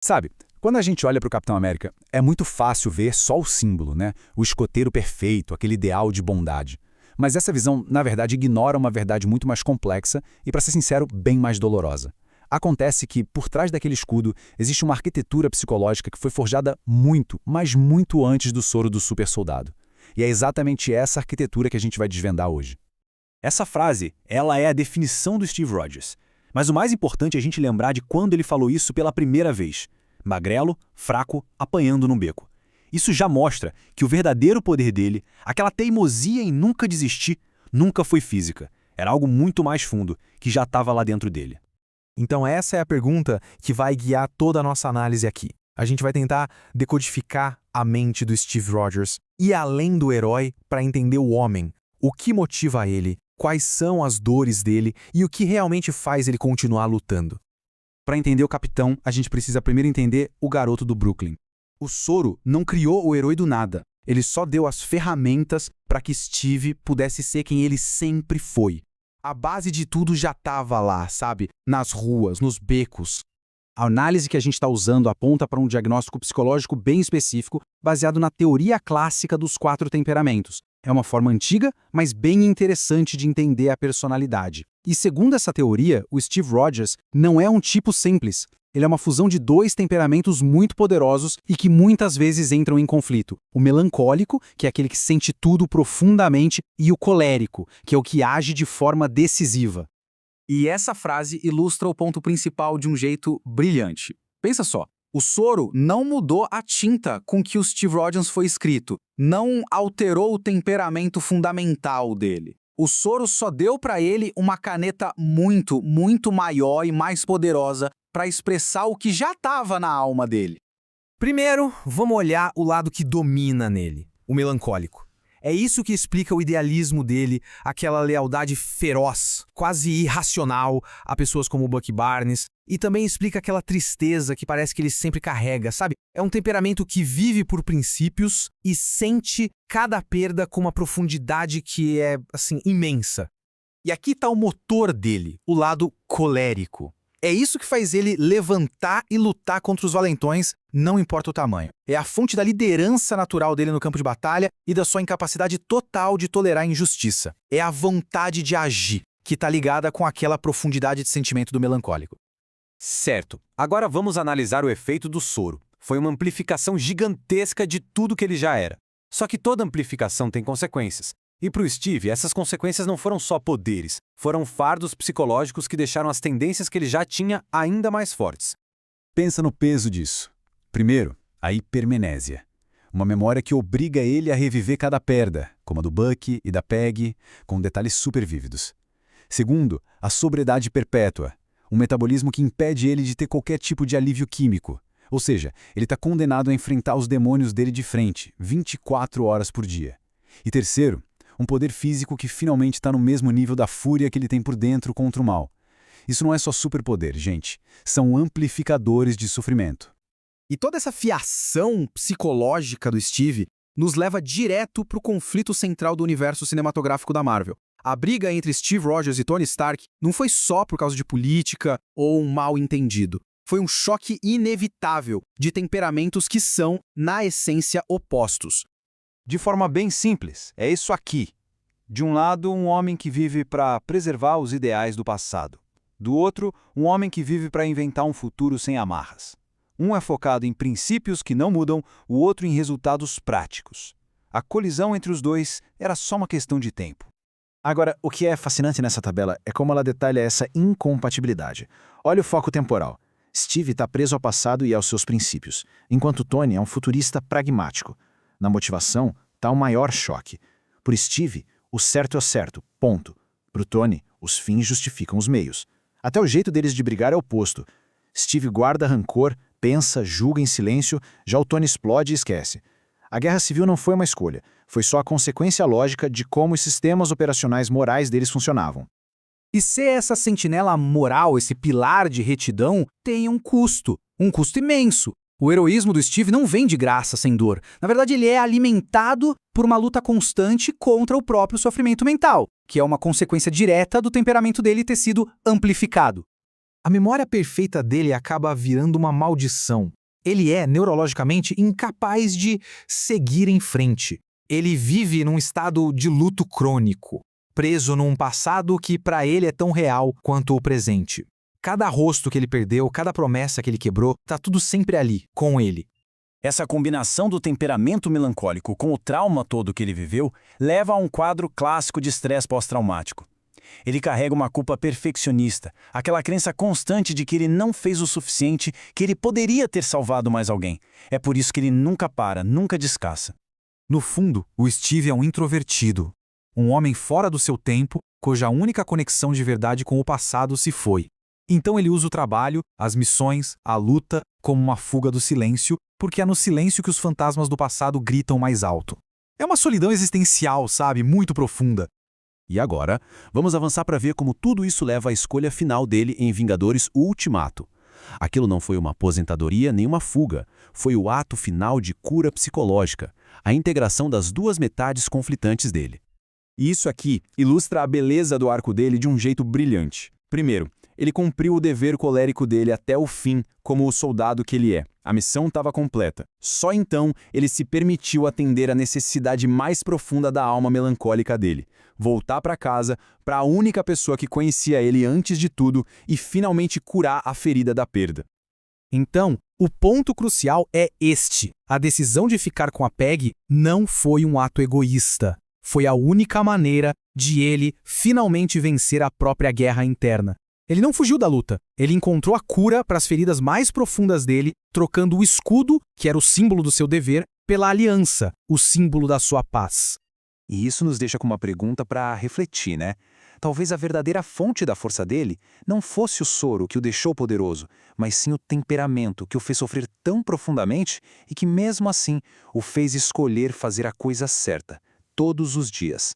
Sabe, quando a gente olha para o Capitão América, é muito fácil ver só o símbolo, né? O escoteiro perfeito, aquele ideal de bondade. Mas essa visão, na verdade, ignora uma verdade muito mais complexa e, para ser sincero, bem mais dolorosa. Acontece que, por trás daquele escudo, existe uma arquitetura psicológica que foi forjada muito, mas muito antes do soro do super-soldado. E é exatamente essa arquitetura que a gente vai desvendar hoje. Essa frase, ela é a definição do Steve Rogers. Mas o mais importante é a gente lembrar de quando ele falou isso pela primeira vez. Magrelo, fraco, apanhando num beco. Isso já mostra que o verdadeiro poder dele, aquela teimosia em nunca desistir, nunca foi física. Era algo muito mais fundo, que já estava lá dentro dele. Então essa é a pergunta que vai guiar toda a nossa análise aqui. A gente vai tentar decodificar a mente do Steve Rogers, ir além do herói para entender o homem, o que motiva ele, quais são as dores dele e o que realmente faz ele continuar lutando. Para entender o Capitão, a gente precisa primeiro entender o garoto do Brooklyn. O Soro não criou o herói do nada. Ele só deu as ferramentas para que Steve pudesse ser quem ele sempre foi. A base de tudo já estava lá, sabe? Nas ruas, nos becos. A análise que a gente está usando aponta para um diagnóstico psicológico bem específico, baseado na teoria clássica dos 4 temperamentos. É uma forma antiga, mas bem interessante de entender a personalidade. E segundo essa teoria, o Steve Rogers não é um tipo simples. Ele é uma fusão de 2 temperamentos muito poderosos e que muitas vezes entram em conflito. O melancólico, que é aquele que sente tudo profundamente, e o colérico, que é o que age de forma decisiva. E essa frase ilustra o ponto principal de um jeito brilhante. Pensa só, o soro não mudou a tinta com que o Steve Rogers foi escrito, não alterou o temperamento fundamental dele. O soro só deu para ele uma caneta muito, muito maior e mais poderosa para expressar o que já estava na alma dele. Primeiro, vamos olhar o lado que domina nele, o melancólico. É isso que explica o idealismo dele, aquela lealdade feroz, quase irracional a pessoas como o Bucky Barnes, e também explica aquela tristeza que parece que ele sempre carrega, sabe? É um temperamento que vive por princípios e sente cada perda com uma profundidade que é, assim, imensa. E aqui está o motor dele, o lado colérico. É isso que faz ele levantar e lutar contra os valentões, não importa o tamanho. É a fonte da liderança natural dele no campo de batalha e da sua incapacidade total de tolerar injustiça. É a vontade de agir, que está ligada com aquela profundidade de sentimento do melancólico. Certo. Agora vamos analisar o efeito do soro. Foi uma amplificação gigantesca de tudo que ele já era. Só que toda amplificação tem consequências. E para o Steve, essas consequências não foram só poderes, foram fardos psicológicos que deixaram as tendências que ele já tinha ainda mais fortes. Pensa no peso disso. Primeiro, a hipermnésia. Uma memória que obriga ele a reviver cada perda, como a do Bucky e da Peggy, com detalhes super vívidos. Segundo, a sobriedade perpétua. Um metabolismo que impede ele de ter qualquer tipo de alívio químico. Ou seja, ele está condenado a enfrentar os demônios dele de frente, 24 horas por dia. E terceiro, um poder físico que finalmente está no mesmo nível da fúria que ele tem por dentro contra o mal. Isso não é só superpoder, gente. São amplificadores de sofrimento. E toda essa fiação psicológica do Steve nos leva direto para o conflito central do universo cinematográfico da Marvel. A briga entre Steve Rogers e Tony Stark não foi só por causa de política ou um mal-entendido. Foi um choque inevitável de temperamentos que são, na essência, opostos. De forma bem simples, é isso aqui. De um lado, um homem que vive para preservar os ideais do passado. Do outro, um homem que vive para inventar um futuro sem amarras. Um é focado em princípios que não mudam, o outro em resultados práticos. A colisão entre os dois era só uma questão de tempo. Agora, o que é fascinante nessa tabela é como ela detalha essa incompatibilidade. Olha o foco temporal. Steve está preso ao passado e aos seus princípios, enquanto Tony é um futurista pragmático. Na motivação, está o maior choque. Por Steve, o certo é o certo, ponto. Para o Tony, os fins justificam os meios. Até o jeito deles de brigar é oposto. Steve guarda rancor, pensa, julga em silêncio, já o Tony explode e esquece. A guerra civil não foi uma escolha, foi só a consequência lógica de como os sistemas operacionais morais deles funcionavam. E ser essa sentinela moral, esse pilar de retidão, tem um custo imenso. O heroísmo do Steve não vem de graça sem dor. Na verdade, ele é alimentado por uma luta constante contra o próprio sofrimento mental, que é uma consequência direta do temperamento dele ter sido amplificado. A memória perfeita dele acaba virando uma maldição. Ele é, neurologicamente, incapaz de seguir em frente. Ele vive num estado de luto crônico, preso num passado que para ele é tão real quanto o presente. Cada rosto que ele perdeu, cada promessa que ele quebrou, tá tudo sempre ali, com ele. Essa combinação do temperamento melancólico com o trauma todo que ele viveu leva a um quadro clássico de estresse pós-traumático. Ele carrega uma culpa perfeccionista, aquela crença constante de que ele não fez o suficiente, que ele poderia ter salvado mais alguém. É por isso que ele nunca para, nunca descansa. No fundo, o Steve é um introvertido, um homem fora do seu tempo, cuja única conexão de verdade com o passado se foi. Então ele usa o trabalho, as missões, a luta, como uma fuga do silêncio, porque é no silêncio que os fantasmas do passado gritam mais alto. É uma solidão existencial, sabe? Muito profunda. E agora, vamos avançar para ver como tudo isso leva à escolha final dele em Vingadores Ultimato. Aquilo não foi uma aposentadoria nem uma fuga, foi o ato final de cura psicológica, a integração das duas metades conflitantes dele. E isso aqui ilustra a beleza do arco dele de um jeito brilhante. Primeiro, ele cumpriu o dever colérico dele até o fim, como o soldado que ele é. A missão estava completa. Só então ele se permitiu atender à necessidade mais profunda da alma melancólica dele. Voltar para casa, para a única pessoa que conhecia ele antes de tudo e finalmente curar a ferida da perda. Então, o ponto crucial é este. A decisão de ficar com a Peggy não foi um ato egoísta. Foi a única maneira de ele finalmente vencer a própria guerra interna. Ele não fugiu da luta. Ele encontrou a cura para as feridas mais profundas dele, trocando o escudo, que era o símbolo do seu dever, pela aliança, o símbolo da sua paz. E isso nos deixa com uma pergunta para refletir, né? Talvez a verdadeira fonte da força dele não fosse o soro que o deixou poderoso, mas sim o temperamento que o fez sofrer tão profundamente e que, mesmo assim, o fez escolher fazer a coisa certa, todos os dias.